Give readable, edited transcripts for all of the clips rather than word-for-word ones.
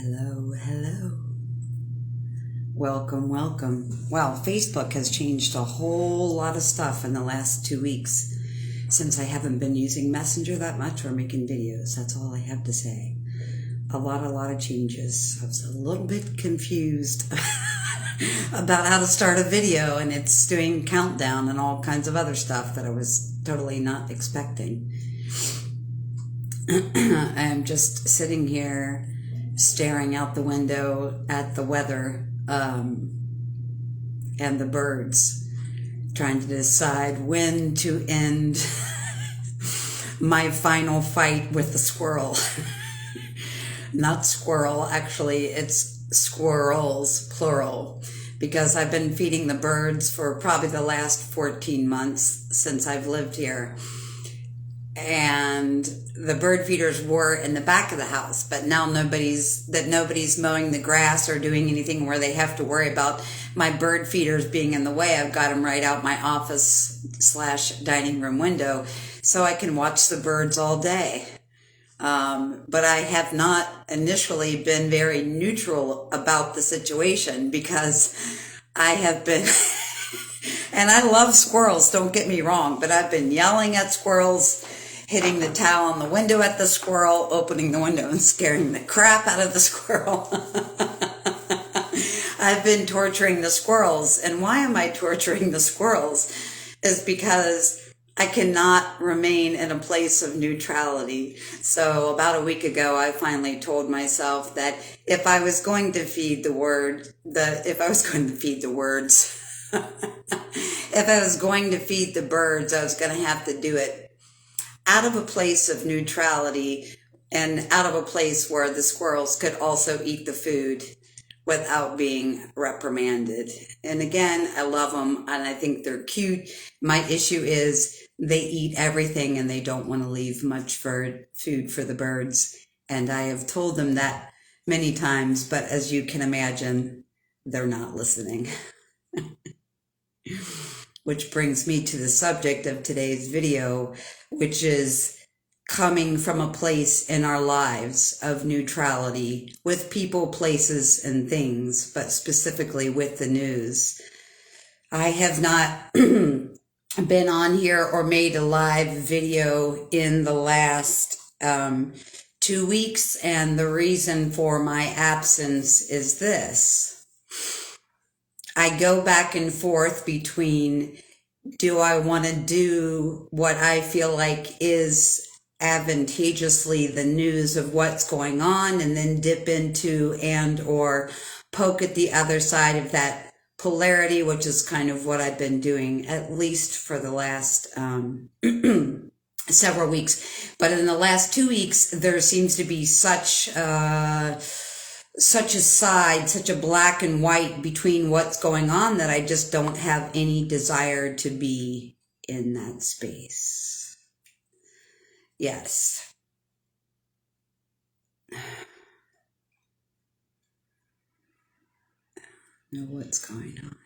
Hello, hello. Welcome, welcome. Well, Facebook has changed a whole lot of stuff in the last 2 weeks since I haven't been using Messenger that much or making videos. That's all I have to say. A lot of changes. I was a little bit confused about how to start a video, and it's doing countdown and all kinds of other stuff that I was totally not expecting. I'm just sitting here staring out the window at the weather and the birds, trying to decide when to end my final fight with the squirrel. Not squirrel, actually, it's squirrels, plural, because I've been feeding the birds for probably the last 14 months since I've lived here. And the bird feeders were in the back of the house, but now nobody's mowing the grass or doing anything where they have to worry about my bird feeders being in the way. I've got them right out my office/dining room window so I can watch the birds all day. But I have not initially been very neutral about the situation because I have been, and I love squirrels, don't get me wrong, but I've been yelling at squirrels, hitting the towel on the window at the squirrel, opening the window and scaring the crap out of the squirrel. I've been torturing the squirrels. And why am I torturing the squirrels? Is because I cannot remain in a place of neutrality. So about a week ago, I finally told myself that if I was going to feed the birds, I was going to have to do it out of a place of neutrality and out of a place where the squirrels could also eat the food without being reprimanded. And again, I love them and I think they're cute. My issue is they eat everything and they don't want to leave much for food for the birds. And I have told them that many times, but as you can imagine, they're not listening. Which brings me to the subject of today's video, which is coming from a place in our lives of neutrality with people, places, and things, but specifically with the news. I have not been on here or made a live video in the last 2 weeks, and the reason for my absence is this. I go back and forth between, do I want to do what I feel like is advantageously the news of what's going on and then dip into and or poke at the other side of that polarity, which is kind of what I've been doing at least for the last several weeks. But in the last 2 weeks, there seems to be such a black and white between what's going on that I just don't have any desire to be in that space. Yes. Know what's going on.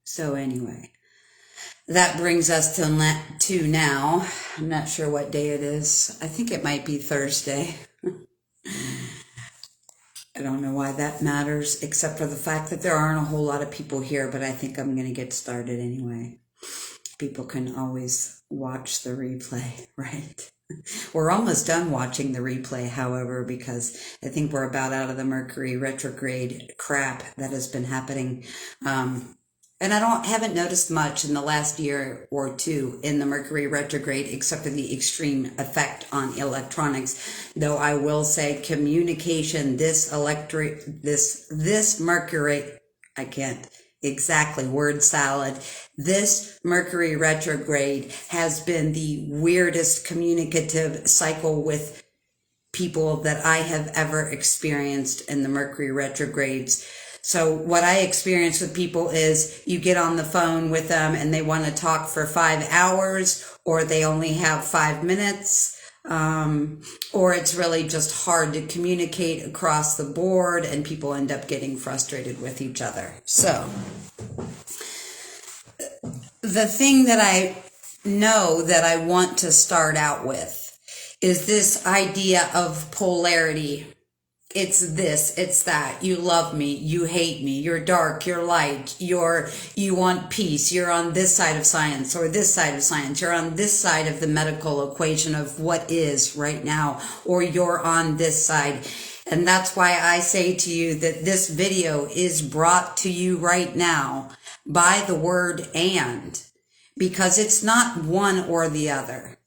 So anyway, that brings us to now. I'm not sure what day it is. I think it might be Thursday. I don't know why that matters, except for the fact that there aren't a whole lot of people here, but I think I'm going to get started anyway. People can always watch the replay, right? We're almost done watching the replay, however, because I think we're about out of the Mercury retrograde crap that has been happening. And I haven't noticed much in the last year or two in the Mercury retrograde, except for the extreme effect on electronics. Though I will say communication, this Mercury, I can't exactly word salad. This Mercury retrograde has been the weirdest communicative cycle with people that I have ever experienced in the Mercury retrogrades. So what I experience with people is you get on the phone with them and they want to talk for 5 hours, or they only have 5 minutes, or it's really just hard to communicate across the board and people end up getting frustrated with each other. So the thing that I know that I want to start out with is this idea of polarity It's this, it's that. You love me, you hate me, you're dark, you're light, you want peace, you're on this side of science or this side of science, you're on this side of the medical equation of what is right now, or you're on this side. And that's why I say to you that this video is brought to you right now by the word and, because it's not one or the other.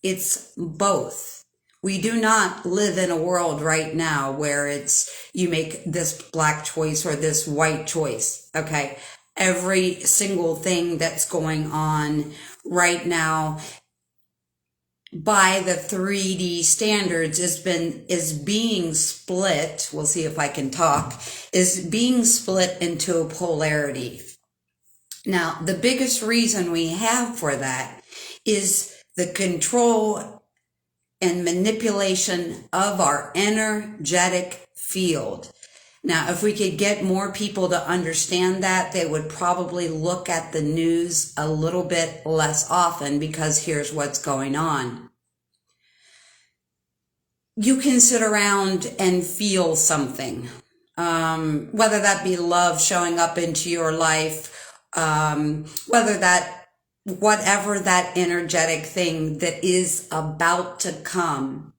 It's both. We do not live in a world right now where it's you make this black choice or this white choice. Okay. Every single thing that's going on right now by the 3D standards is being split. We'll see if I can talk, is being split into a polarity. Now, the biggest reason we have for that is the control and manipulation of our energetic field. Now, if we could get more people to understand that, they would probably look at the news a little bit less often, because here's what's going on. You can sit around and feel something, whether that be love showing up into your life, whatever that energetic thing that is about to come,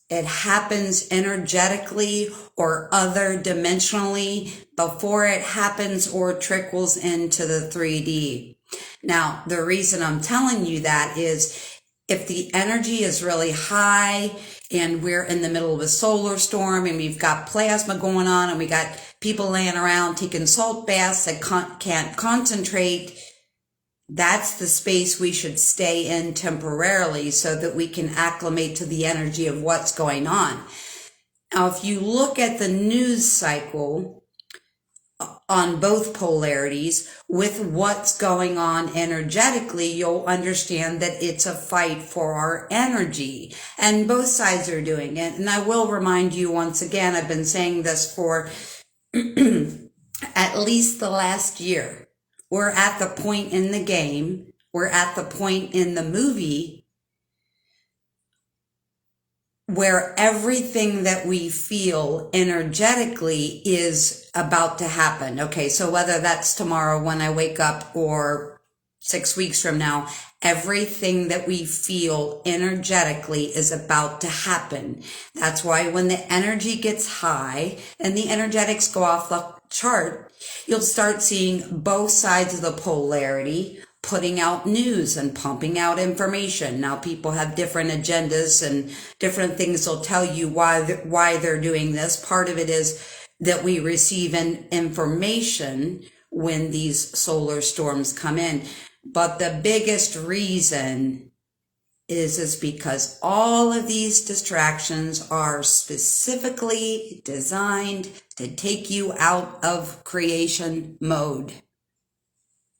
it happens energetically or other dimensionally before it happens or trickles into the 3D. Now, the reason I'm telling you that is if the energy is really high and we're in the middle of a solar storm and we've got plasma going on and we got people laying around taking salt baths that can't concentrate, that's the space we should stay in temporarily so that we can acclimate to the energy of what's going on. Now, if you look at the news cycle on both polarities with what's going on energetically, you'll understand that it's a fight for our energy, and both sides are doing it. And I will remind you once again, I've been saying this for at least the last year. We're at the point in the game, we're at the point in the movie where everything that we feel energetically is about to happen. Okay, so whether that's tomorrow when I wake up or 6 weeks from now, everything that we feel energetically is about to happen. That's why when the energy gets high and the energetics go off the chart, you'll start seeing both sides of the polarity putting out news and pumping out information. Now, people have different agendas and different things they'll tell you why they're doing this. Part of it is that we receive information when these solar storms come in. But the biggest reason is because all of these distractions are specifically designed to take you out of creation mode.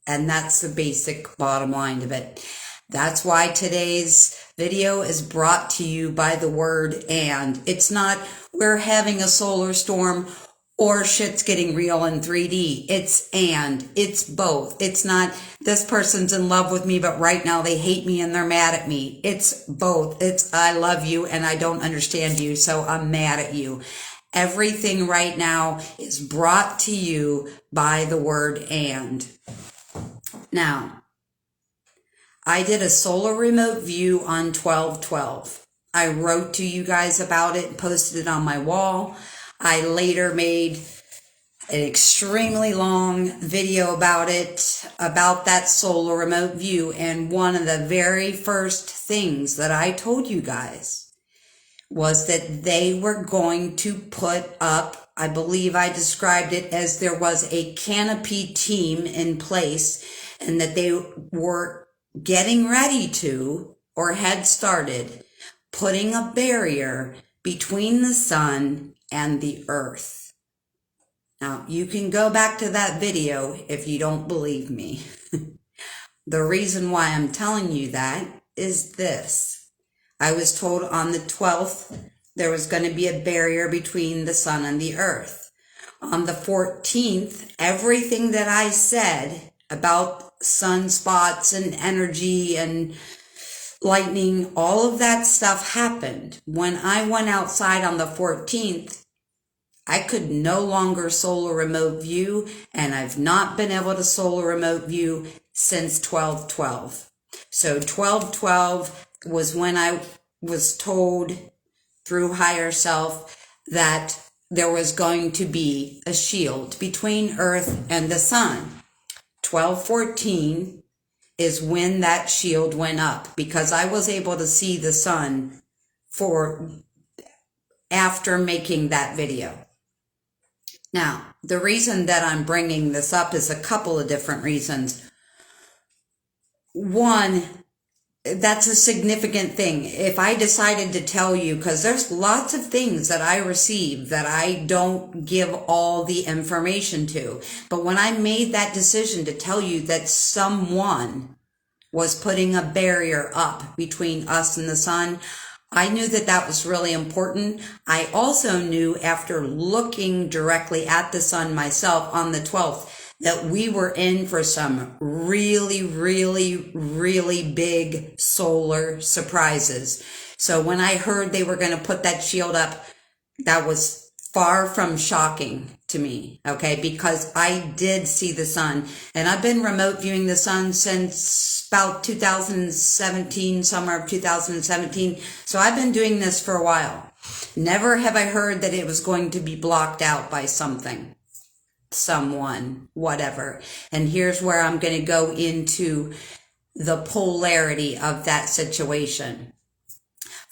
And that's the basic bottom line of it. That's why today's video is brought to you by the word and. It's not we're having a solar storm or shit's getting real in 3D. It's and. It's both. It's not this person's in love with me, but right now they hate me and they're mad at me. It's both. It's I love you and I don't understand you, so I'm mad at you. Everything right now is brought to you by the word and. Now, I did a solar remote view on 12/12. I wrote to you guys about it and posted it on my wall. I later made an extremely long video about it, about that solar remote view. And one of the very first things that I told you guys was that they were going to put up, I believe I described it as there was a canopy team in place, and that they were getting ready to, or had started, putting a barrier between the sun and the earth. Now, you can go back to that video if you don't believe me. The reason why I'm telling you that is this. I was told on the 12th there was going to be a barrier between the sun and the earth. On the 14th, everything that I said about sunspots and energy and lightning, all of that stuff happened. When I went outside on the 14th, I could no longer solar remote view, and I've not been able to solar remote view since 12/12. So 12/12 was when I was told through higher self that there was going to be a shield between Earth and the sun. 12/14 is when that shield went up, because I was able to see the sun for after making that video. Now, the reason that I'm bringing this up is a couple of different reasons. One, that's a significant thing. If I decided to tell you, because there's lots of things that I receive that I don't give all the information to, but when I made that decision to tell you that someone was putting a barrier up between us and the sun, I knew that that was really important. I also knew, after looking directly at the sun myself on the 12th, that we were in for some really, really, really big solar surprises. So when I heard they were going to put that shield up, that was far from shocking to me, okay? Because I did see the sun, and I've been remote viewing the sun since about 2017, summer of 2017. So I've been doing this for a while. Never have I heard that it was going to be blocked out by something, someone, whatever. And here's where I'm going to go into the polarity of that situation.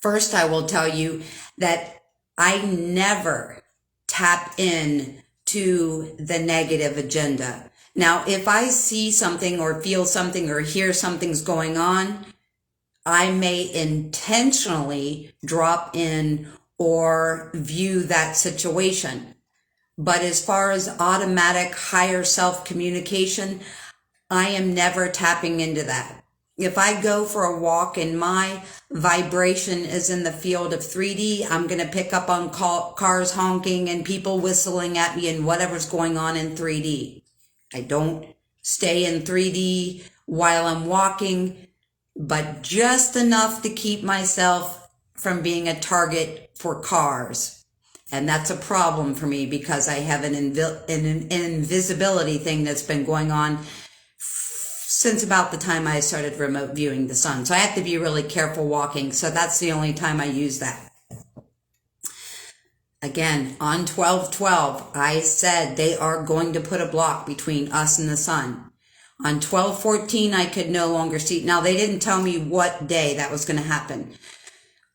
First, I will tell you that I never tap in to the negative agenda. Now, if I see something or feel something or hear something's going on, I may intentionally drop in or view that situation. But as far as automatic higher self communication, I am never tapping into that. If I go for a walk and my vibration is in the field of 3D, I'm going to pick up on cars honking and people whistling at me and whatever's going on in 3D. I don't stay in 3D while I'm walking, but just enough to keep myself from being a target for cars. And that's a problem for me, because I have an invisibility thing that's been going on since about the time I started remote viewing the sun. So I have to be really careful walking. So that's the only time I use that. Again, on 12/12, I said they are going to put a block between us and the sun. On 12/14, I could no longer see. Now, they didn't tell me what day that was going to happen.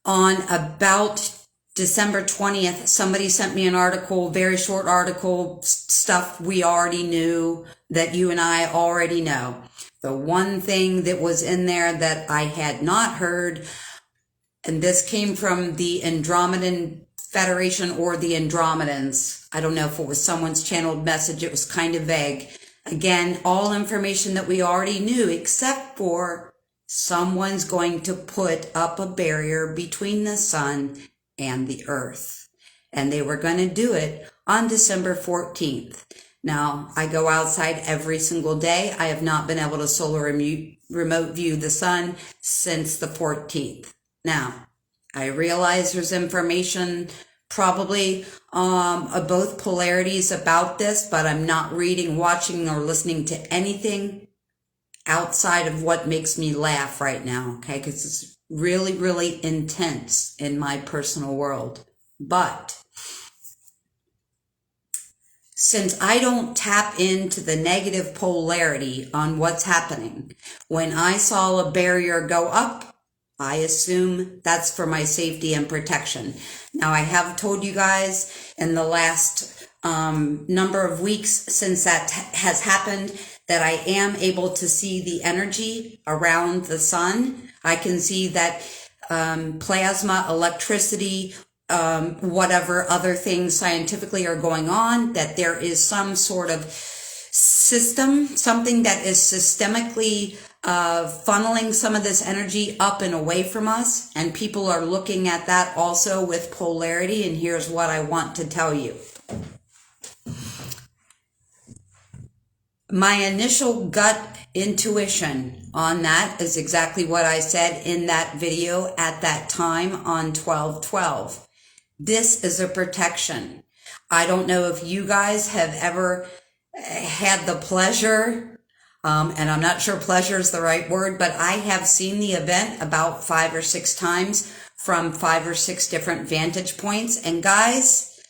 On about December 20th, somebody sent me an article, very short article, stuff we already knew, that you and I already know. The one thing that was in there that I had not heard, and this came from the Andromedan Federation or the Andromedans. I don't know if it was someone's channeled message. It was kind of vague. Again, all information that we already knew, except for someone's going to put up a barrier between the sun and the earth. And they were going to do it on December 14th. Now, I go outside every single day. I have not been able to solar remote view the sun since the 14th. Now, I realize there's information probably of both polarities about this, but I'm not reading, watching, or listening to anything outside of what makes me laugh right now, okay? Because it's really, really intense in my personal world. But since I don't tap into the negative polarity on what's happening, when I saw a barrier go up, I assume that's for my safety and protection. Now, I have told you guys in the last number of weeks since that has happened that I am able to see the energy around the sun. I can see that plasma, electricity, whatever other things scientifically are going on, that there is some sort of system, something that is systemically funneling some of this energy up and away from us. And people are looking at that also with polarity. And here's what I want to tell you. My initial gut intuition on that is exactly what I said in that video at that time on 12/12. This is a protection. I don't know if you guys have ever had the pleasure, and I'm not sure pleasure is the right word, but I have seen the event about 5 or 6 times from 5 or 6 different vantage points. And guys,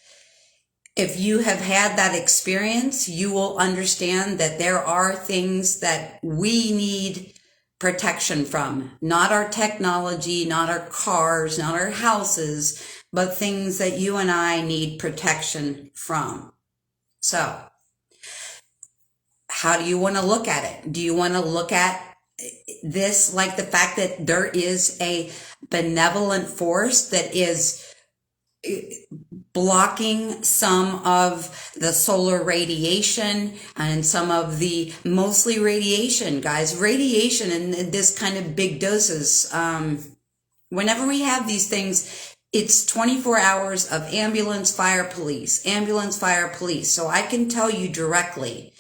if you have had that experience, you will understand that there are things that we need protection from. Not our technology, not our cars, not our houses, but things that you and I need protection from. So, how do you want to look at it? Do you want to look at this like the fact that there is a benevolent force that is blocking some of the solar radiation and some of the mostly radiation, guys, radiation in this kind of big doses. Whenever we have these things, it's 24 hours of ambulance, fire, police, ambulance, fire, police. So I can tell you directly,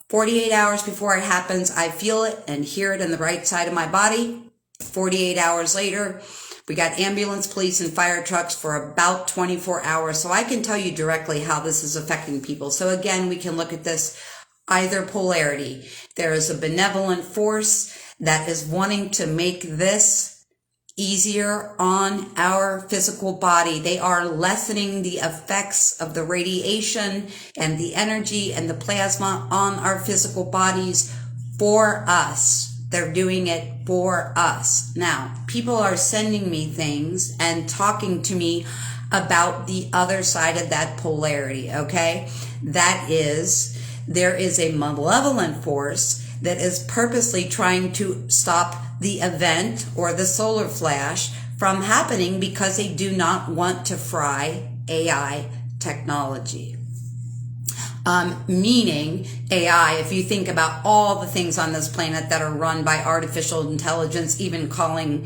48 hours before it happens, I feel it and hear it in the right side of my body. 48 hours later, we got ambulance, police, and fire trucks for about 24 hours. So I can tell you directly how this is affecting people. So again, we can look at this either polarity. There is a benevolent force that is wanting to make this easier on our physical body. They are lessening the effects of the radiation and the energy and the plasma on our physical bodies for us. They're doing it for us. Now, people are sending me things and talking to me about the other side of that polarity, okay? That is, there is a malevolent force that is purposely trying to stop the event or the solar flash from happening because they do not want to fry AI technology. Meaning AI, if you think about all the things on this planet that are run by artificial intelligence, even calling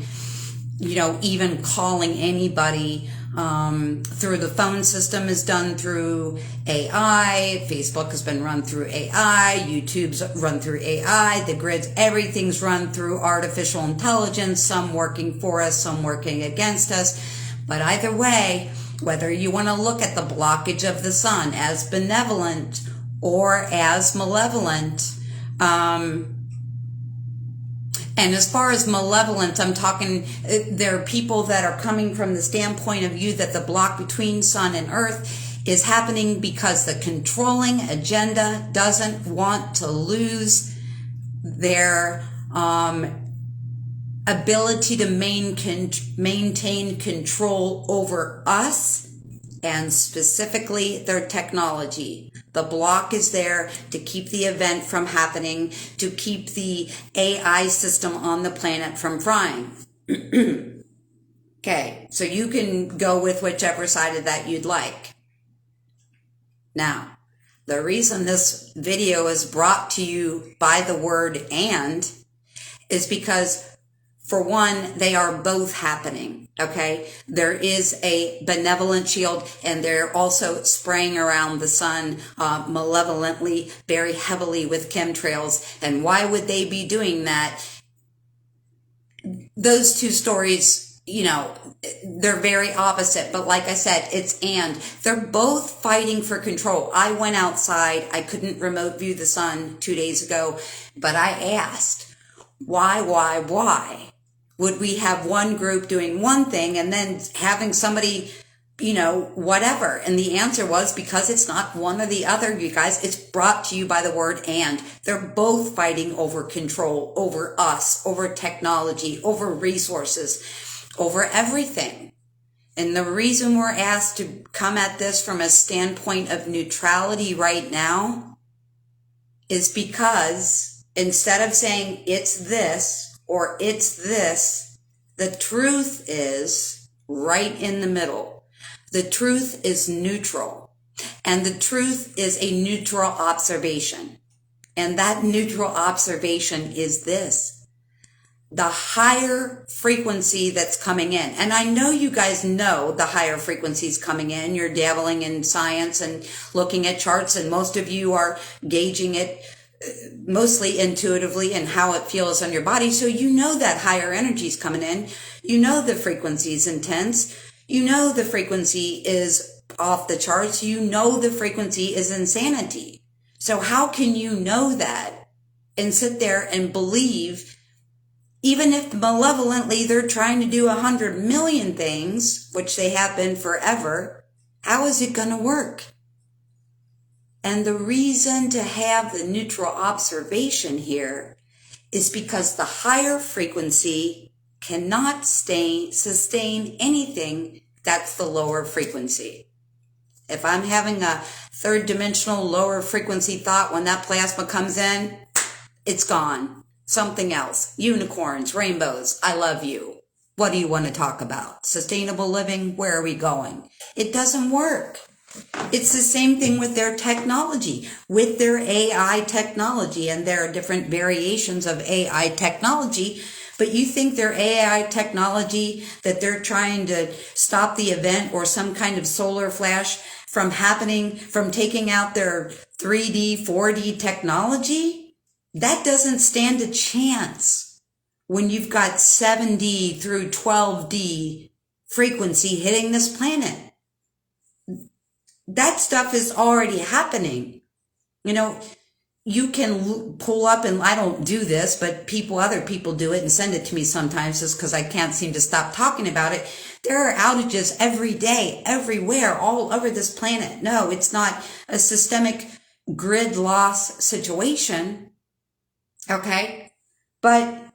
anybody through the phone system is done through AI. Facebook has been run through AI. YouTube's run through AI. The grids, everything's run through artificial intelligence, some working for us, some working against us. But either way, whether you want to look at the blockage of the sun as benevolent or as malevolent, and as far as malevolent, I'm talking, there are people that are coming from the standpoint of view that the block between sun and earth is happening because the controlling agenda doesn't want to lose their ability to maintain control over us and specifically their technology. The block is there to keep the event from happening, to keep the AI system on the planet from frying. Okay, so you can go with whichever side of that you'd like. Now, the reason this video is brought to you by the word "and" is because, for one, they are both happening, okay? There is a benevolent shield, and they're also spraying around the sun malevolently, very heavily with chemtrails. And why would they be doing that? Those two stories, they're very opposite. But like I said, it's and. They're both fighting for control. I went outside. I couldn't remote view the sun 2 days ago, but I asked, why would we have one group doing one thing and then having somebody, whatever? And the answer was because it's not one or the other, you guys. It's brought to you by the word "and." They're both fighting over control, over us, over technology, over resources, over everything. And the reason we're asked to come at this from a standpoint of neutrality right now is because instead of saying it's this, or it's this, the truth is right in the middle. The truth is neutral. And the truth is a neutral observation. And that neutral observation is this: the higher frequency that's coming in. And I know you guys know the higher frequencies coming in. You're dabbling in science and looking at charts, and most of you are gauging it mostly intuitively and how it feels on your body. So you know that higher energy is coming in. You know the frequency is intense. You know the frequency is off the charts, you know the frequency is insanity. So how can you know that and sit there and believe, even if malevolently they're trying to do 100 million things, which they have been forever, how is it going to work? And the reason to have the neutral observation here is because the higher frequency cannot sustain anything that's the lower frequency. If I'm having a third dimensional lower frequency thought, when that plasma comes in, it's gone. Something else. Unicorns, rainbows, I love you. What do you want to talk about? Sustainable living? Where are we going? It doesn't work. It's the same thing with their technology, with their AI technology, and there are different variations of AI technology. But you think their AI technology, that they're trying to stop the event or some kind of solar flash from happening, from taking out their 3D, 4D technology? That doesn't stand a chance when you've got 7D through 12D frequency hitting this planet. That stuff is already happening. You know, you can pull up, and I don't do this, but other people do it and send it to me sometimes just because I can't seem to stop talking about it. There are outages every day, everywhere, all over this planet. No, it's not a systemic grid loss situation. Okay. But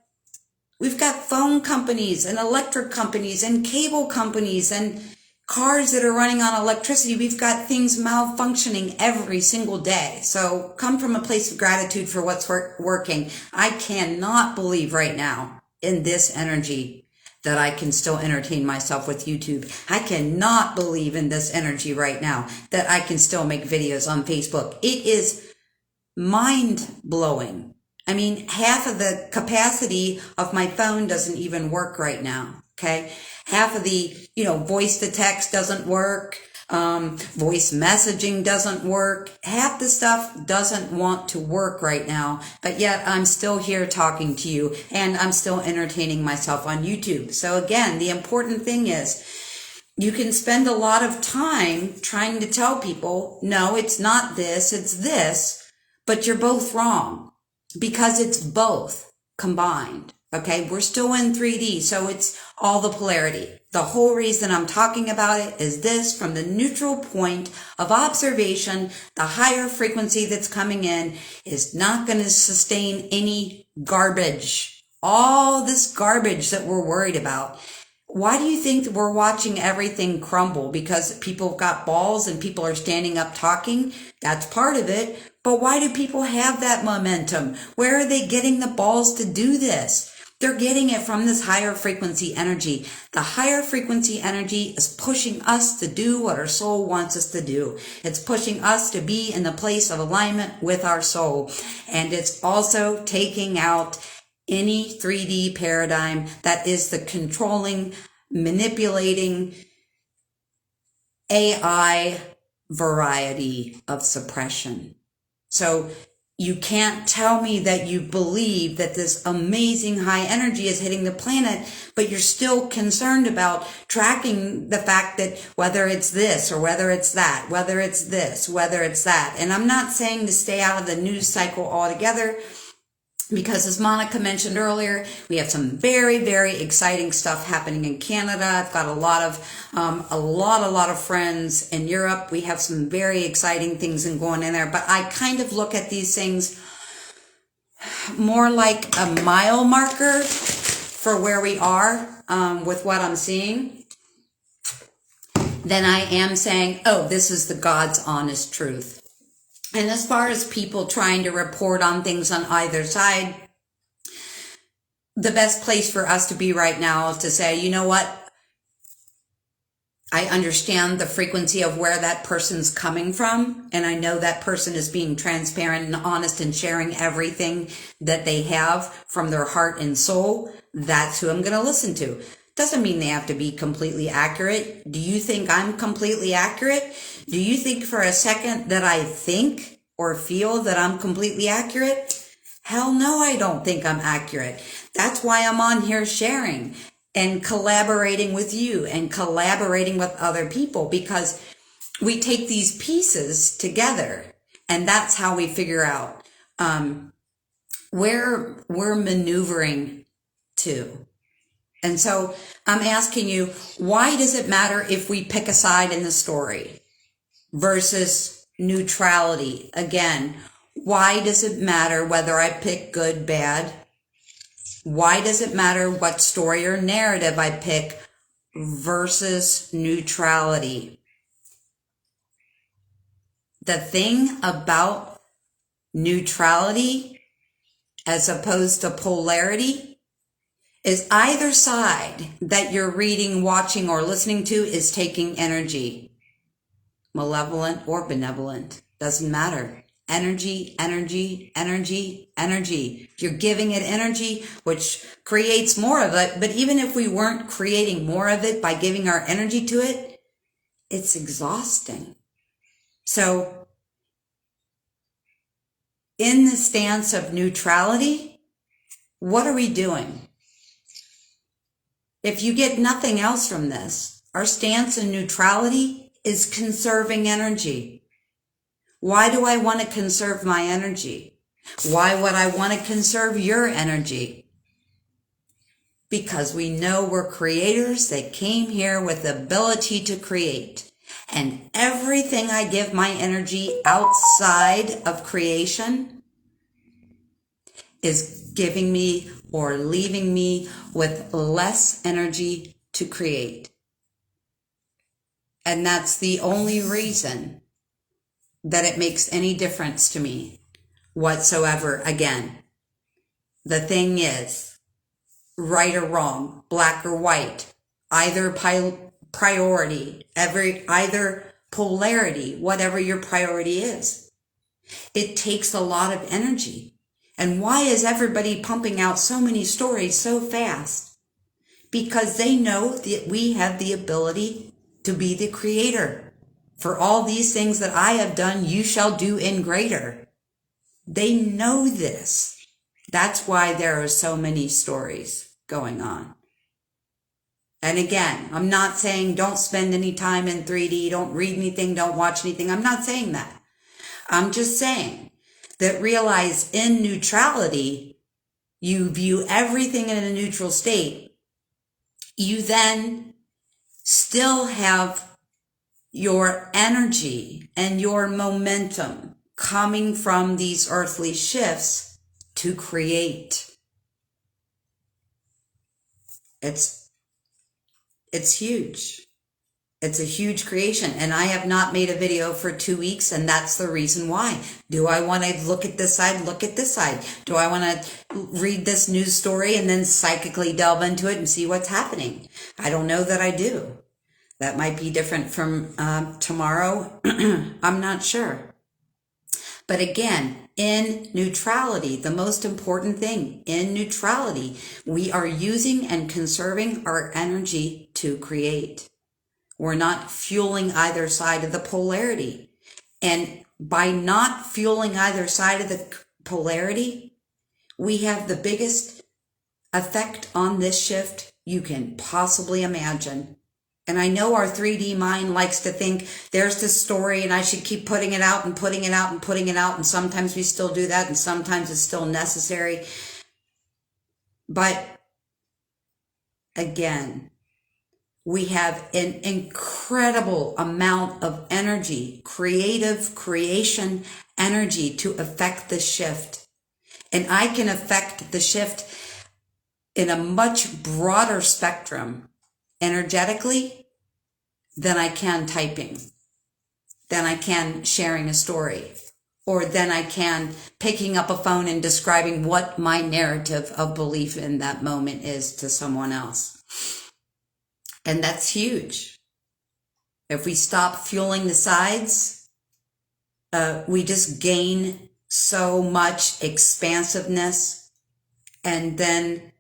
we've got phone companies and electric companies and cable companies and cars that are running on electricity. We've got things malfunctioning every single day. So come from a place of gratitude for what's working. I cannot believe right now in this energy that I can still entertain myself with YouTube. I cannot believe in this energy right now that I can still make videos on Facebook. It is mind-blowing. I mean, half of the capacity of my phone doesn't even work right now. Okay. Half of the, voice to text doesn't work. Voice messaging doesn't work. Half the stuff doesn't want to work right now, but yet I'm still here talking to you and I'm still entertaining myself on YouTube. So again, the important thing is you can spend a lot of time trying to tell people, no, it's not this, it's this, but you're both wrong because it's both combined. Okay, we're still in 3D, so it's all the polarity. The whole reason I'm talking about it is this: from the neutral point of observation, the higher frequency that's coming in is not going to sustain any garbage. All this garbage that we're worried about. Why do you think that we're watching everything crumble? Because people got balls and people are standing up talking? That's part of it. But why do people have that momentum? Where are they getting the balls to do this? They're getting it from this higher frequency energy. The higher frequency energy is pushing us to do what our soul wants us to do. It's pushing us to be in the place of alignment with our soul. And it's also taking out any 3D paradigm that is the controlling, manipulating AI variety of suppression. So you can't tell me that you believe that this amazing high energy is hitting the planet, but you're still concerned about tracking the fact that whether it's this or whether it's that, whether it's this, whether it's that. And I'm not saying to stay out of the news cycle altogether, because as Monica mentioned earlier, we have some very, very exciting stuff happening in Canada. I've got a lot of friends in Europe. We have some very exciting things going in there, but I kind of look at these things more like a mile marker for where we are with what I'm seeing than I am saying, oh, this is the God's honest truth. And as far as people trying to report on things on either side, the best place for us to be right now is to say, you know what? I understand the frequency of where that person's coming from. And I know that person is being transparent and honest and sharing everything that they have from their heart and soul. That's who I'm going to listen to. Doesn't mean they have to be completely accurate. Do you think I'm completely accurate? Do you think for a second that I think or feel that I'm completely accurate? Hell no, I don't think I'm accurate. That's why I'm on here sharing and collaborating with you and collaborating with other people, because we take these pieces together, and that's how we figure out where we're maneuvering to. And so I'm asking you, why does it matter if we pick a side in the story versus neutrality? Again, why does it matter whether I pick good, bad? Why does it matter what story or narrative I pick versus neutrality? The thing about neutrality as opposed to polarity is either side that you're reading, watching, or listening to is taking energy. Malevolent or benevolent, doesn't matter. Energy, energy, energy, energy. You're giving it energy, which creates more of it. But even if we weren't creating more of it by giving our energy to it, it's exhausting. So in the stance of neutrality, what are we doing? If you get nothing else from this, our stance in neutrality is conserving energy. Why do I want to conserve my energy? Why would I want to conserve your energy? Because we know we're creators that came here with the ability to create. And everything I give my energy outside of creation is giving me or leaving me with less energy to create. And that's the only reason that it makes any difference to me whatsoever. Again, the thing is, right or wrong, black or white, either priority, either polarity, whatever your priority is. It takes a lot of energy. And why is everybody pumping out so many stories so fast? Because they know that we have the ability to be the creator. For all these things that I have done, you shall do in greater. They know this. That's why there are so many stories going on. And again, I'm not saying don't spend any time in 3D, don't read anything, don't watch anything. I'm not saying that. I'm just saying that realize in neutrality, you view everything in a neutral state. You then still have your energy and your momentum coming from these earthly shifts to create. It's huge. It's a huge creation. And I have not made a video for 2 weeks, and that's the reason why. Do I want to look at this side? Look at this side. Do I want to read this news story and then psychically delve into it and see what's happening? I don't know that I do. That might be different from tomorrow. I'm not sure. But again, in neutrality, the most important thing in neutrality, we are using and conserving our energy to create. We're not fueling either side of the polarity. And by not fueling either side of the polarity, we have the biggest effect on this shift you can possibly imagine. And I know our 3D mind likes to think there's this story and I should keep putting it out and putting it out and putting it out. And sometimes we still do that and sometimes it's still necessary. But again, we have an incredible amount of energy, creative creation energy to affect the shift. And I can affect the shift in a much broader spectrum energetically than I can typing, than I can sharing a story, or than I can picking up a phone and describing what my narrative of belief in that moment is to someone else. And that's huge. If we stop fueling the sides, we just gain so much expansiveness. And then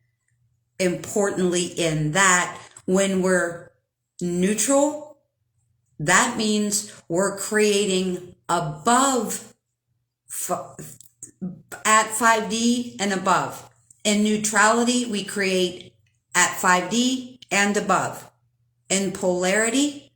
importantly in that, when we're neutral, that means we're creating above at 5D and above. In neutrality, we create at 5D and above. In polarity,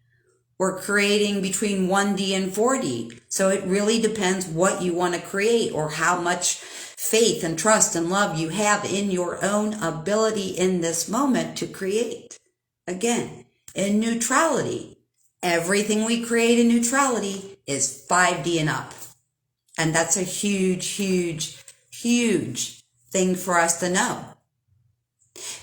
We're creating between 1D and 4D. So it really depends what you want to create or how much faith and trust and love you have in your own ability in this moment to create. Again, in neutrality, everything we create in neutrality is 5D and up. And that's a huge, huge, huge thing for us to know.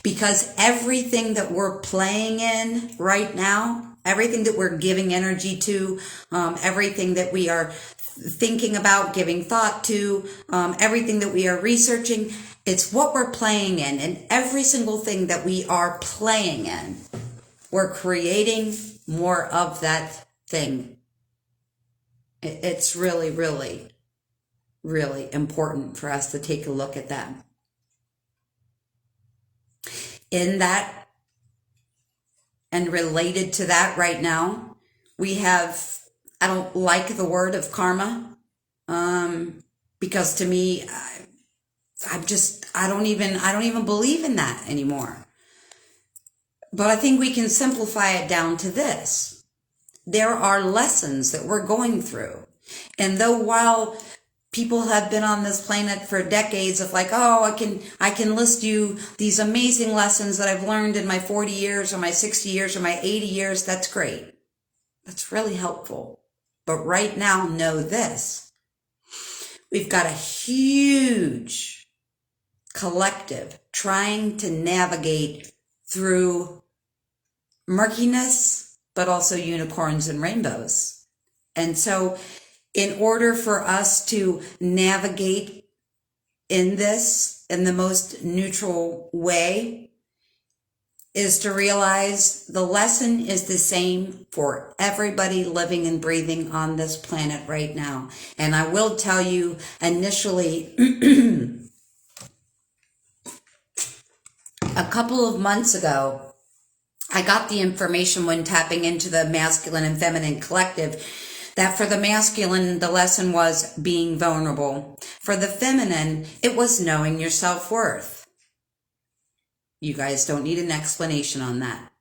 Because everything that we're playing in right now, everything that we're giving energy to, everything that we are thinking about, giving thought to, everything that we are researching, it's what we're playing in. And every single thing that we are playing in, we're creating more of that thing. It's really, really, really important for us to take a look at that. In that, and related to that right now, we have, I don't like the word of karma, because to me, I don't even believe in that anymore. But I think we can simplify it down to this. There are lessons that we're going through. And though while people have been on this planet for decades of like, oh, I can list you these amazing lessons that I've learned in my 40 years or my 60 years or my 80 years. That's great. That's really helpful. But right now, know this. We've got a huge collective trying to navigate through murkiness, but also unicorns and rainbows. And so in order for us to navigate in this in the most neutral way is to realize the lesson is the same for everybody living and breathing on this planet right now. And I will tell you initially, a couple of months ago, I got the information when tapping into the masculine and feminine collective that for the masculine, the lesson was being vulnerable. For the feminine, it was knowing your self-worth. You guys don't need an explanation on that.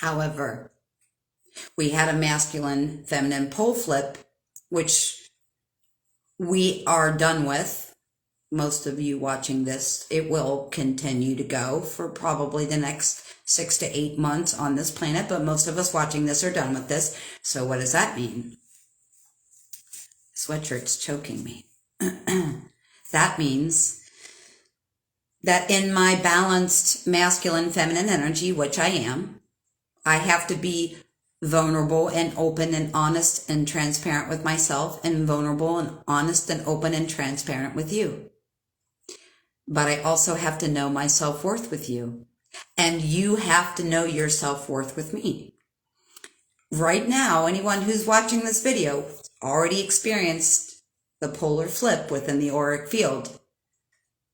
However, we had a masculine, feminine pole flip, which we are done with. Most of you watching this, it will continue to go for probably the next 6 to 8 months on this planet, but most of us watching this are done with this. So what does that mean? Sweatshirt's choking me. That means that in my balanced masculine feminine energy, which I am, I have to be vulnerable and open and honest and transparent with myself, and vulnerable and honest and open and transparent with you. But I also have to know my self-worth with you. And you have to know your self-worth with me. Right now, anyone who's watching this video already experienced the polar flip within the auric field.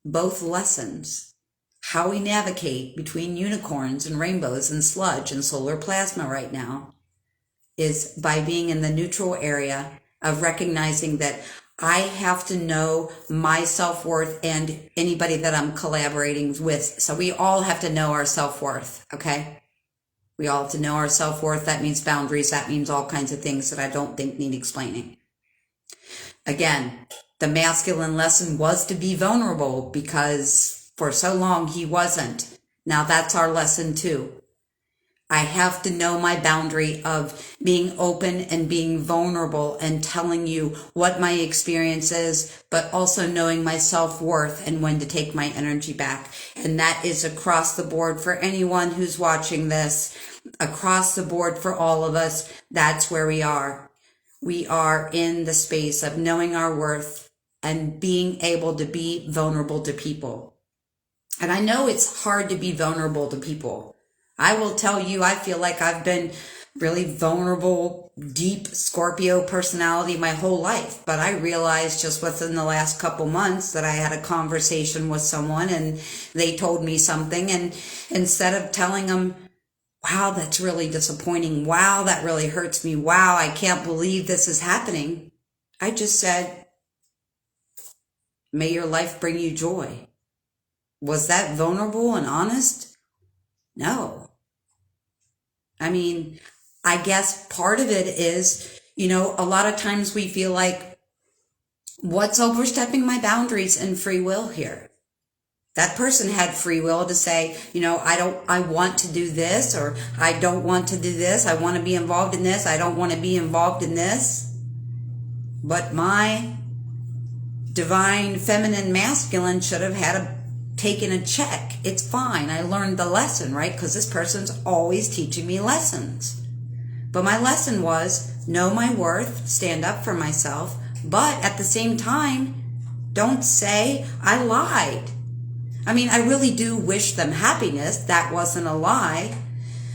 Both lessons. How we navigate between unicorns and rainbows and sludge and solar plasma right now is by being in the neutral area of recognizing that I have to know my self-worth and anybody that I'm collaborating with. So we all have to know our self-worth, okay? We all have to know our self-worth. That means boundaries. That means all kinds of things that I don't think need explaining. Again, the masculine lesson was to be vulnerable because for so long he wasn't. Now that's our lesson too. I have to know my boundary of being open and being vulnerable and telling you what my experience is, but also knowing my self-worth and when to take my energy back. And that is across the board for anyone who's watching this, across the board for all of us. That's where we are. We are in the space of knowing our worth and being able to be vulnerable to people. And I know it's hard to be vulnerable to people. I will tell you, I feel like I've been really vulnerable, deep Scorpio personality my whole life. But I realized just within the last couple months that I had a conversation with someone and they told me something. And instead of telling them, wow, that's really disappointing. Wow, that really hurts me. Wow, I can't believe this is happening. I just said, may your life bring you joy. Was that vulnerable and honest? No. I mean, I guess part of it is, a lot of times we feel like, what's overstepping my boundaries and free will here? That person had free will to say, I want to do this, or I don't want to do this. I want to be involved in this. I don't want to be involved in this. But my divine feminine masculine should have taken a check. It's fine. I learned the lesson, right? Because this person's always teaching me lessons. But my lesson was know my worth, stand up for myself, but at the same time, don't say I lied. I mean, I really do wish them happiness. That wasn't a lie.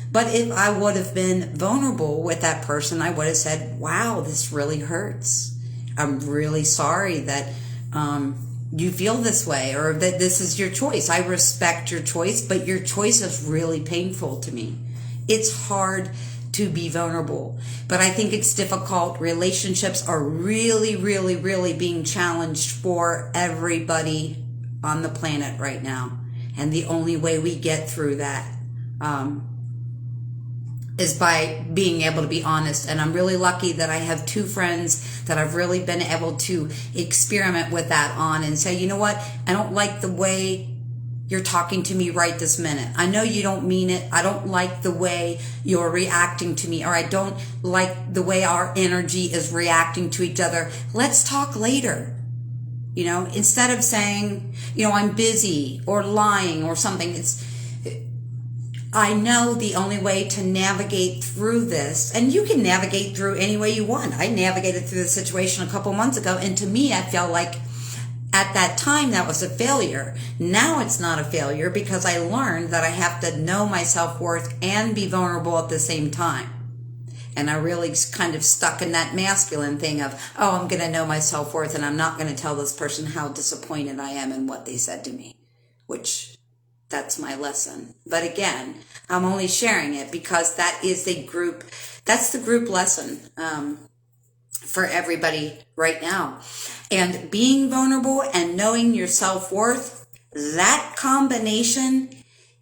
But if I would have been vulnerable with that person, I would have said, wow, this really hurts. I'm really sorry that you feel this way, or that this is your choice. I respect your choice, but your choice is really painful to me. It's hard to be vulnerable, but I think it's difficult. Relationships are really, really, really being challenged for everybody on the planet right now. And the only way we get through that is by being able to be honest. And I'm really lucky that I have two friends that I've really been able to experiment with that on and say, you know what? I don't like the way you're talking to me right this minute. I know you don't mean it. I don't like the way you're reacting to me, or I don't like the way our energy is reacting to each other. Let's talk later. Instead of saying, I'm busy or lying or something, I know the only way to navigate through this, and you can navigate through any way you want. I navigated through the situation a couple months ago, and to me, I felt like at that time that was a failure. Now it's not a failure because I learned that I have to know my self-worth and be vulnerable at the same time. And I really kind of stuck in that masculine thing of, I'm going to know my self-worth and I'm not going to tell this person how disappointed I am in what they said to me, which that's my lesson. But again, I'm only sharing it because that's the group lesson for everybody right now. And being vulnerable and knowing your self-worth, that combination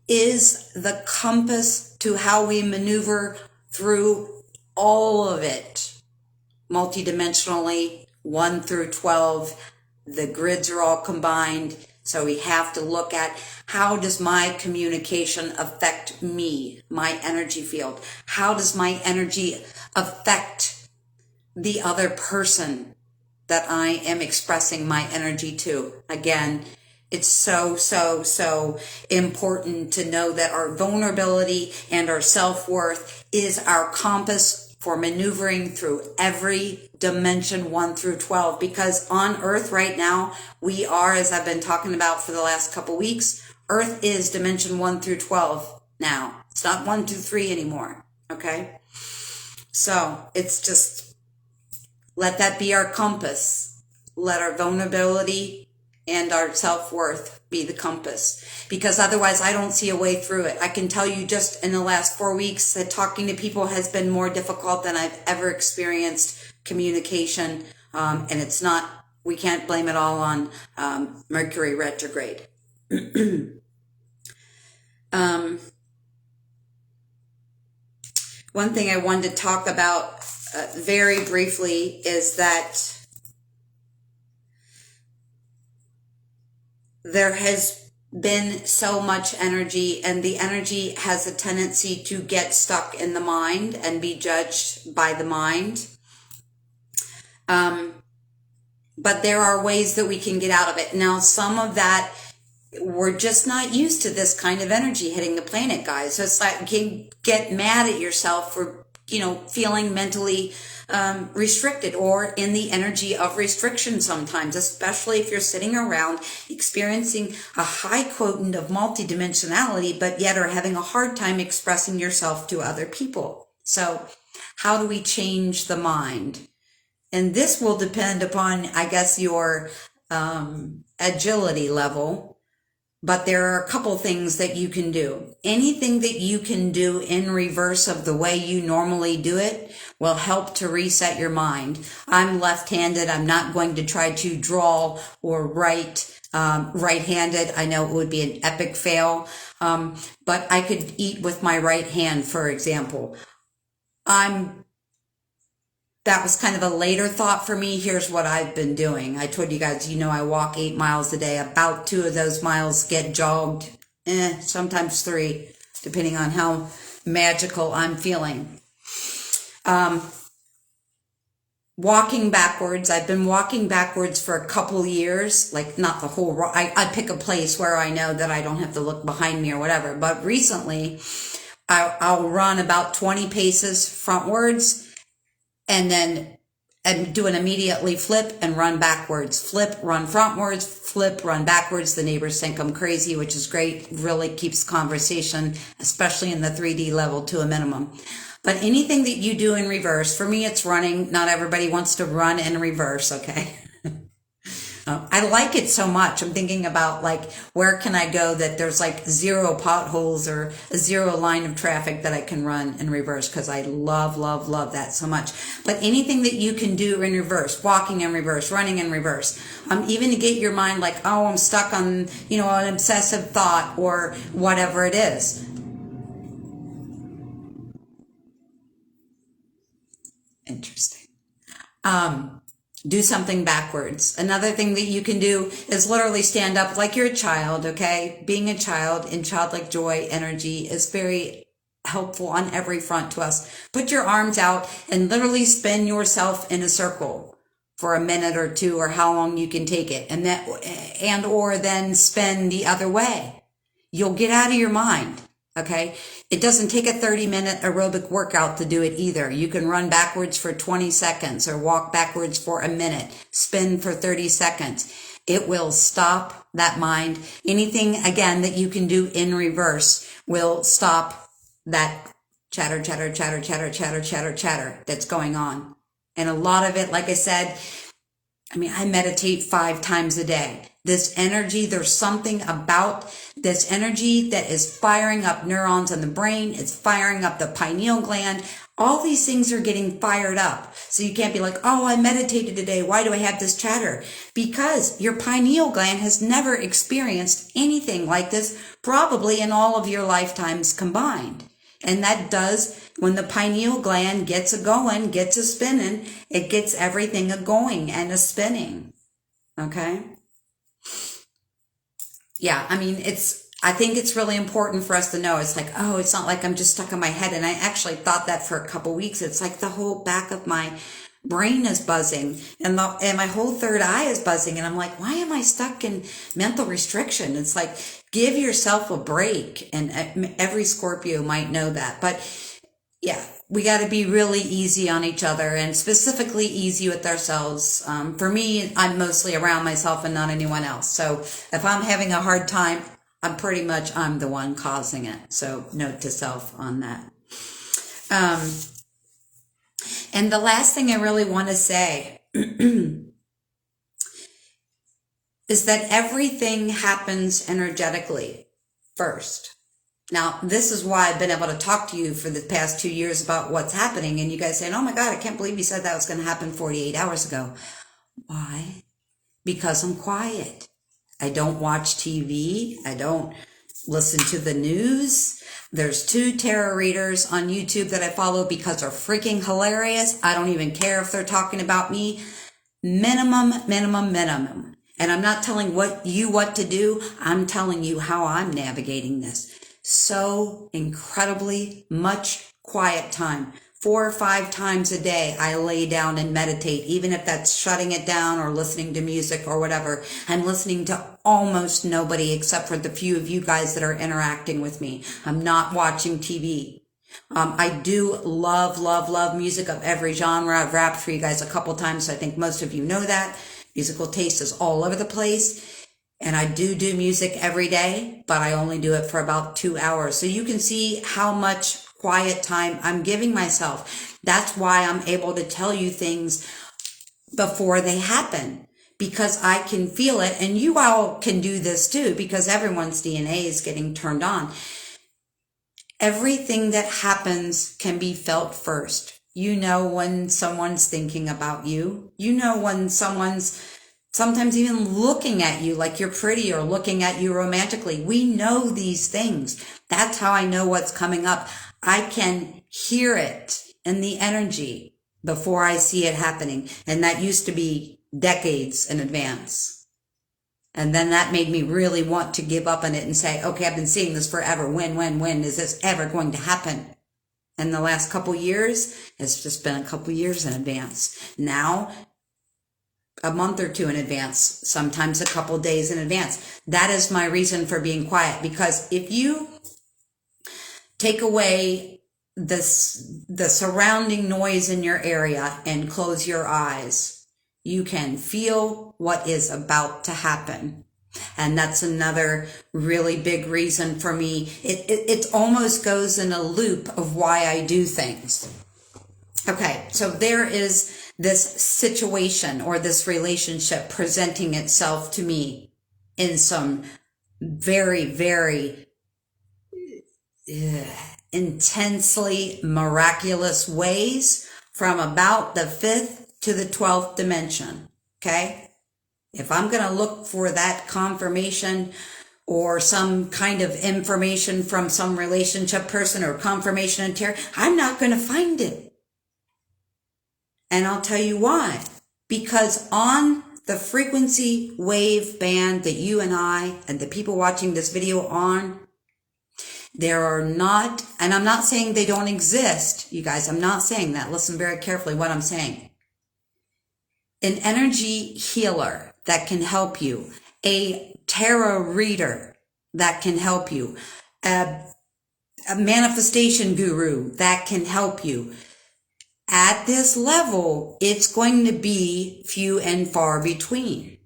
is the compass to how we maneuver through all of it, multidimensionally, 1 through 12. The grids are all combined. So we have to look at, how does my communication affect me, my energy field? How does my energy affect the other person that I am expressing my energy to? Again, it's so, so, so important to know that our vulnerability and our self-worth is our compass for maneuvering through every dimension 1 through 12. Because on Earth right now, we are, as I've been talking about for the last couple weeks, Earth is dimension 1 through 12 now. It's not 1, 2, 3 anymore. Okay? So it's just, let that be our compass. Let our vulnerability and our self-worth be the compass, because otherwise I don't see a way through it. I can tell you just in the last 4 weeks that talking to people has been more difficult than I've ever experienced communication. And it's not, we can't blame it all on Mercury retrograde. One thing I wanted to talk about very briefly is that there has been so much energy, and the energy has a tendency to get stuck in the mind and be judged by the mind. But there are ways that we can get out of it. Now, some of that, we're just not used to this kind of energy hitting the planet, guys. So it's like, get mad at yourself for, feeling mentally restricted or in the energy of restriction sometimes, especially if you're sitting around experiencing a high quotient of multidimensionality, but yet are having a hard time expressing yourself to other people. So how do we change the mind? And this will depend upon, I guess, your agility level. But there are a couple things that you can do. Anything that you can do in reverse of the way you normally do it will help to reset your mind. I'm left-handed. I'm not going to try to draw or write right-handed. I know it would be an epic fail, but I could eat with my right hand, for example. that was kind of a later thought for me. Here's what I've been doing. I told you guys, I walk 8 miles a day. About 2 of those miles get jogged, sometimes 3, depending on how magical I'm feeling. Walking backwards. I've been walking backwards for a couple years, like not the whole, I pick a place where I know that I don't have to look behind me or whatever. But recently, I'll run about 20 paces frontwards, and then do an immediately flip and run backwards. Flip, run frontwards, flip, run backwards. The neighbors think I'm crazy, which is great. Really keeps conversation, especially in the 3D level, to a minimum. But anything that you do in reverse, for me, it's running. Not everybody wants to run in reverse, okay? I like it so much. I'm thinking about, like, where can I go that there's like 0 potholes or a 0 line of traffic that I can run in reverse, because I love, love, love that so much. But anything that you can do in reverse, walking in reverse, running in reverse, even to get your mind like, oh, I'm stuck on, an obsessive thought or whatever it is. Interesting. Do something backwards. Another thing that you can do is literally stand up like you're a child, okay? Being a child in childlike joy energy is very helpful on every front to us. Put your arms out and literally spin yourself in a circle for a minute or 2, or how long you can take it, or then spin the other way. You'll get out of your mind. Okay. It doesn't take a 30-minute aerobic workout to do it either. You can run backwards for 20 seconds or walk backwards for a minute, spin for 30 seconds. It will stop that mind. Anything, again, that you can do in reverse will stop that chatter that's going on. And a lot of it, like I said, I meditate 5 times a day. This energy, there's something about this energy that is firing up neurons in the brain. It's firing up the pineal gland. All these things are getting fired up. So you can't be like, oh, I meditated today. Why do I have this chatter? Because your pineal gland has never experienced anything like this, probably in all of your lifetimes combined. And that does, when the pineal gland gets a going, gets a spinning, it gets everything a going and a spinning. Okay? Yeah, I think it's really important for us to know. It's like, oh, it's not like I'm just stuck in my head. And I actually thought that for a couple weeks. It's like the whole back of my brain is buzzing and my whole third eye is buzzing. And I'm like, why am I stuck in mental restriction? It's like, give yourself a break. And every Scorpio might know that. But yeah, we got to be really easy on each other, and specifically easy with ourselves. For me, I'm mostly around myself and not anyone else. So if I'm having a hard time, I'm the one causing it. So note to self on that. And the last thing I really want to say is that everything happens energetically first. Now, this is why I've been able to talk to you for the past 2 years about what's happening. And you guys saying, oh my God, I can't believe you said that was going to happen 48 hours ago. Why? Because I'm quiet. I don't watch TV. I don't listen to the news. There's 2 tarot readers on YouTube that I follow because they're freaking hilarious. I don't even care if they're talking about me. Minimum. And I'm not telling you what to do. I'm telling you how I'm navigating this. So incredibly much quiet time. 4 or 5 times a day, I lay down and meditate, even if that's shutting it down or listening to music or whatever. I'm listening to almost nobody except for the few of you guys that are interacting with me. I'm not watching TV. I do love music of every genre. I've rapped for you guys a couple times, so I think most of you know that. Musical taste is all over the place. And I do music every day, but I only do it for about 2 hours. So you can see how much quiet time I'm giving myself. That's why I'm able to tell you things before they happen, because I can feel it. And you all can do this too, because everyone's DNA is getting turned on. Everything that happens can be felt first. You know when someone's thinking about you. You know when someone's sometimes even looking at you like you're pretty or looking at you romantically. We know these things. That's how I know what's coming up. I can hear it in the energy before I see it happening. And that used to be decades in advance. And then that made me really want to give up on it and say, okay, I've been seeing this forever. When is this ever going to happen? And the last couple years, it's just been a couple years in advance. Now, a month or two in advance, sometimes a couple days in advance. That is my reason for being quiet, because if you take away the surrounding noise in your area and close your eyes, you can feel what is about to happen. And that's another really big reason for me. It almost goes in a loop of why I do things. Okay, so there is this situation or this relationship presenting itself to me in some very, very intensely miraculous ways from about the 5th to the 12th dimension. Okay? If I'm going to look for that confirmation or some kind of information from some relationship person or confirmation in tarot, I'm not going to find it. And I'll tell you why. Because on the frequency wave band that you and I and the people watching this video on, there are not, and I'm not saying they don't exist, you guys, I'm not saying that. Listen very carefully what I'm saying. An energy healer that can help you, a tarot reader that can help you, a manifestation guru that can help you. At this level, it's going to be few and far between.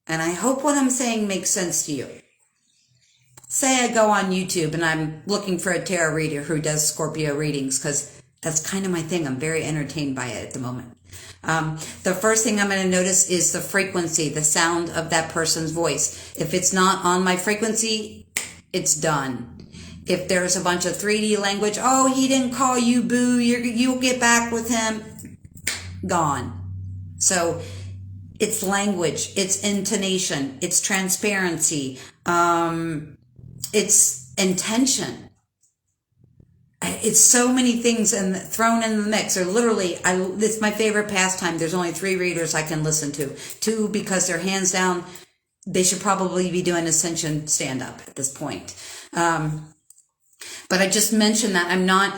And I hope what I'm saying makes sense to you. Say I go on YouTube and I'm looking for a tarot reader who does Scorpio readings, because that's kind of my thing. I'm very entertained by it at the moment. The first thing I'm going to notice is the frequency, the sound of that person's voice. If it's not on my frequency, it's done. If there's a bunch of 3D language, oh, he didn't call you, boo, you'll get back with him, gone. So it's language, it's intonation, it's transparency, it's intention. It's so many things thrown in the mix. Or literally, it's my favorite pastime. There's only 3 readers I can listen to. 2, because they're hands down, they should probably be doing Ascension stand-up at this point. But I just mentioned that I'm not,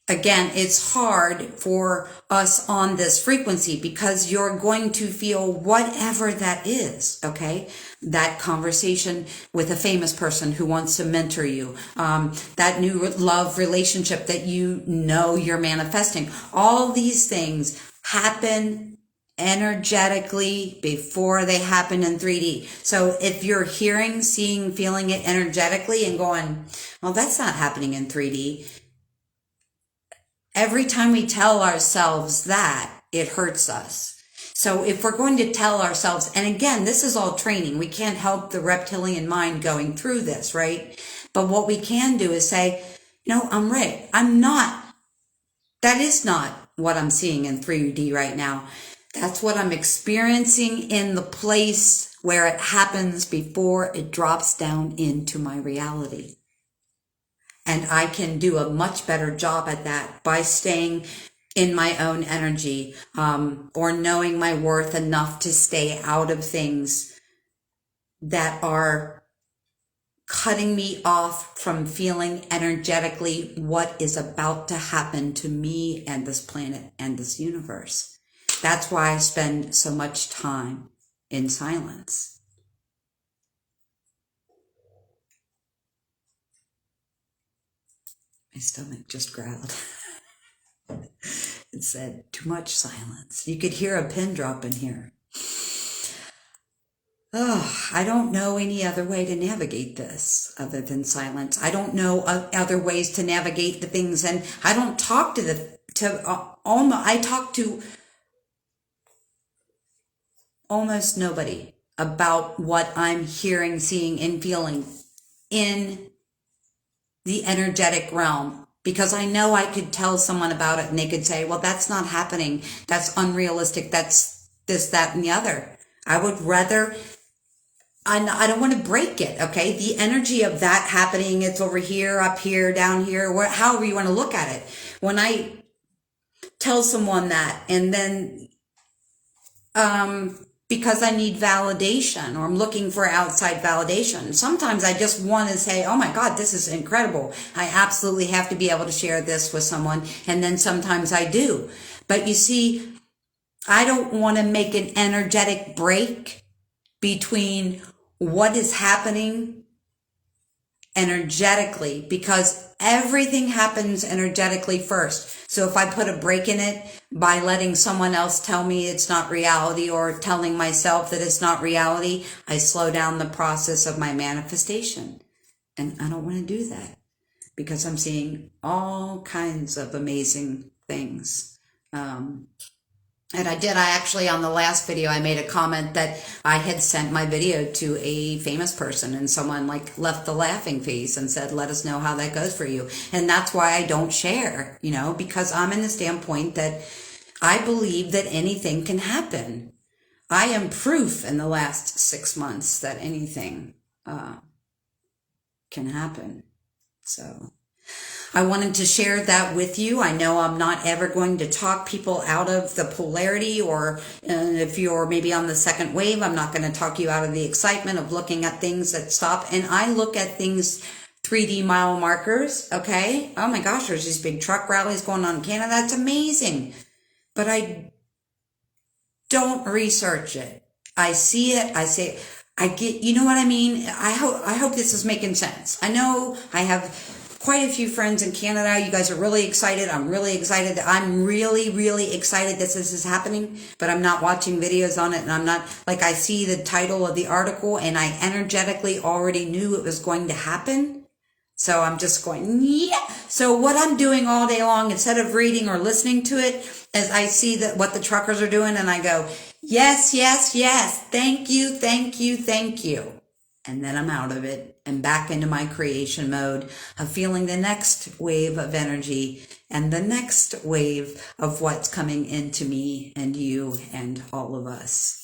again, it's hard for us on this frequency because you're going to feel whatever that is, okay? That conversation with a famous person who wants to mentor you, that new love relationship that you know you're manifesting. All these things happen energetically before they happen in 3D. So if you're hearing, seeing, feeling it energetically and going, well, that's not happening in 3D. Every time we tell ourselves that, it hurts us. So if we're going to tell ourselves, and again, this is all training. We can't help the reptilian mind going through this, right? But what we can do is say, no, I'm right. I'm not. That is not what I'm seeing in 3D right now. That's what I'm experiencing in the place where it happens before it drops down into my reality. And I can do a much better job at that by staying in my own energy, or knowing my worth enough to stay out of things that are cutting me off from feeling energetically what is about to happen to me and this planet and this universe. That's why I spend so much time in silence. My stomach just growled. It said, too much silence. You could hear a pin drop in here. Oh, I don't know any other way to navigate this other than silence. I don't know other ways to navigate the things. And I don't talk I talk to almost nobody about what I'm hearing, seeing, and feeling in the energetic realm, because I know I could tell someone about it and they could say, well, that's not happening. That's unrealistic. That's this, that, and the other. I would rather I don't want to break it, okay? The energy of that happening, it's over here, up here, down here, however you want to look at it. When I tell someone that, and then because I need validation, or I'm looking for outside validation, sometimes I just want to say, oh my God, this is incredible. I absolutely have to be able to share this with someone. And then sometimes I do. But you see, I don't want to make an energetic break between what is happening energetically, because everything happens energetically first. So if I put a break in it by letting someone else tell me it's not reality, or telling myself that it's not reality, I slow down the process of my manifestation. And I don't want to do that, because I'm seeing all kinds of amazing things. And I actually, on the last video, I made a comment that I had sent my video to a famous person, and someone like left the laughing face and said, let us know how that goes for you. And that's why I don't share, because I'm in the standpoint that I believe that anything can happen. I am proof in the last 6 months that anything can happen. So I wanted to share that with you. I know I'm not ever going to talk people out of the polarity, or if you're maybe on the second wave, I'm not going to talk you out of the excitement of looking at things that stop. And I look at things 3D mile markers, okay? Oh my gosh, there's these big truck rallies going on in Canada. That's amazing. But I don't research it. I see it. I say, I get, you know what I mean? I hope this is making sense. I know I have quite a few friends in Canada. You guys are really excited. I'm really excited. I'm really, really excited that this is happening, but I'm not watching videos on it. And I'm not, like, I see the title of the article and I energetically already knew it was going to happen. So I'm just going, yeah. So what I'm doing all day long, instead of reading or listening to it, is I see that what the truckers are doing, and I go, yes, yes, yes. Thank you, thank you, thank you. And then I'm out of it and back into my creation mode of feeling the next wave of energy and the next wave of what's coming into me and you and all of us.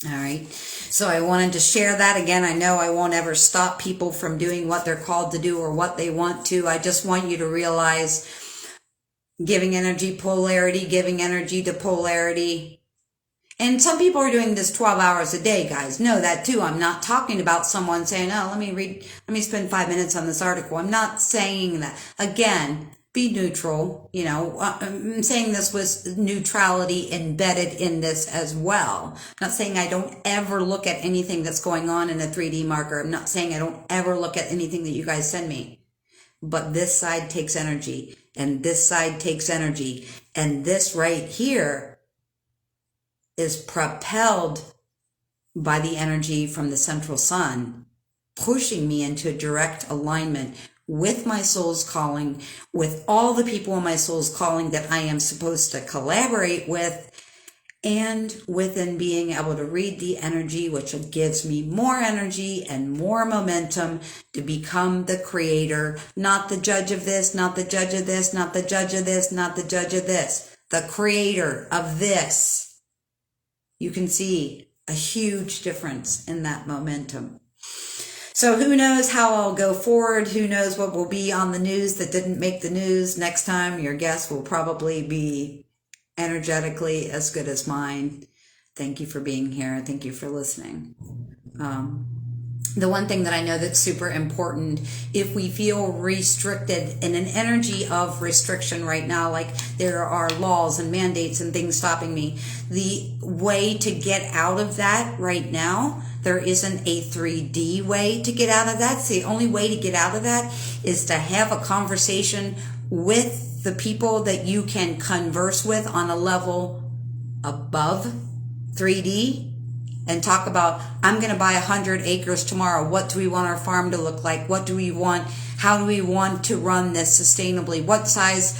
All right. So I wanted to share that again. I know I won't ever stop people from doing what they're called to do or what they want to. I just want you to realize giving energy polarity, giving energy to polarity. And some people are doing this 12 hours a day, guys. Know that too. I'm not talking about someone saying, oh, let me spend 5 minutes on this article. I'm not saying that. Again, be neutral. I'm saying this with neutrality embedded in this as well. I'm not saying I don't ever look at anything that's going on in a 3D marker. I'm not saying I don't ever look at anything that you guys send me. But this side takes energy, and this side takes energy, and this right here is propelled by the energy from the central sun, pushing me into a direct alignment with my soul's calling, with all the people in my soul's calling that I am supposed to collaborate with, and within being able to read the energy, which gives me more energy and more momentum to become the creator, not the judge of this, not the judge of this, not the judge of this, not the judge of this, the creator of this. You can see a huge difference in that momentum. So who knows how I'll go forward? Who knows what will be on the news that didn't make the news? Next time, your guess will probably be energetically as good as mine. Thank you for being here. Thank you for listening. The one thing that I know that's super important, if we feel restricted in an energy of restriction right now, like there are laws and mandates and things stopping me, the way to get out of that right now, there isn't a 3D way to get out of that. So the only way to get out of that is to have a conversation with the people that you can converse with on a level above 3D. And talk about, I'm going to buy 100 acres tomorrow. What do we want our farm to look like? What do we want? How do we want to run this sustainably? What size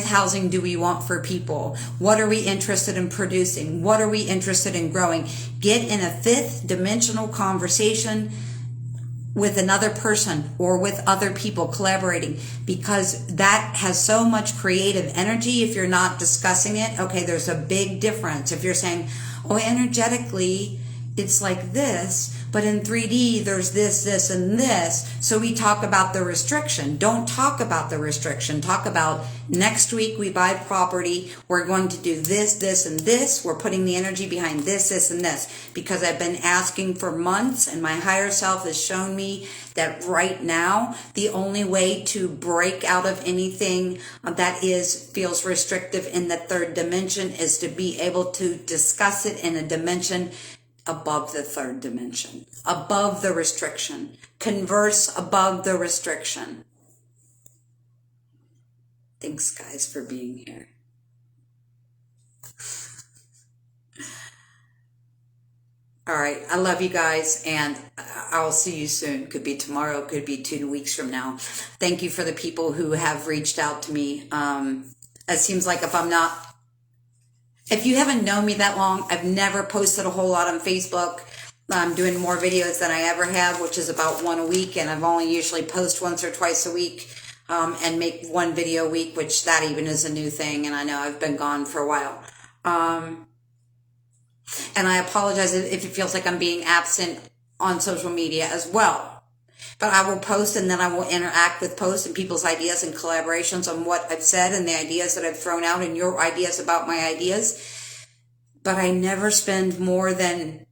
housing do we want for people? What are we interested in producing? What are we interested in growing? Get in a fifth dimensional conversation with another person or with other people collaborating, because that has so much creative energy. If you're not discussing it, okay, there's a big difference. If you're saying, oh, energetically, it's like this, but in 3D, there's this, this, and this. So we talk about the restriction. Don't talk about the restriction. Talk about next week we buy property. We're going to do this, this, and this. We're putting the energy behind this, this, and this. Because I've been asking for months, and my higher self has shown me that right now, the only way to break out of anything that feels restrictive in the third dimension is to be able to discuss it in a dimension above the third dimension, above the restriction. Converse above the restriction. Thanks, guys, for being here. All right, I love you guys, and I'll see you soon. Could be tomorrow, could be 2 weeks from now. Thank you for the people who have reached out to me. It seems like if you haven't known me that long, I've never posted a whole lot on Facebook. I'm doing more videos than I ever have, which is about 1 a week, and I've only usually post once or twice a week and make 1 video a week, which that even is a new thing, and I know I've been gone for a while. And I apologize if it feels like I'm being absent on social media as well. But I will post, and then I will interact with posts and people's ideas and collaborations on what I've said and the ideas that I've thrown out and your ideas about my ideas. But I never spend more than,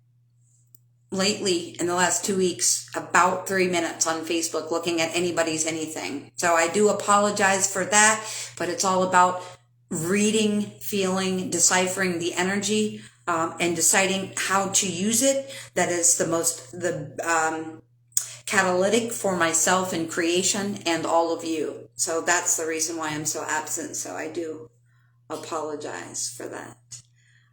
lately, in the last 2 weeks, about 3 minutes on Facebook looking at anybody's anything. So I do apologize for that, but it's all about reading, feeling, deciphering the energy, and deciding how to use it. That is the catalytic for myself in creation and all of you. So that's the reason why I'm so absent. So I do apologize for that.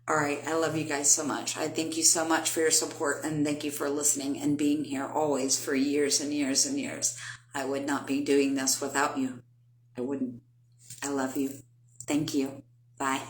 All right. I love you guys so much. I thank you so much for your support, and thank you for listening and being here always for years and years and years. I would not be doing this without you. I wouldn't. I love you. Thank you. Bye.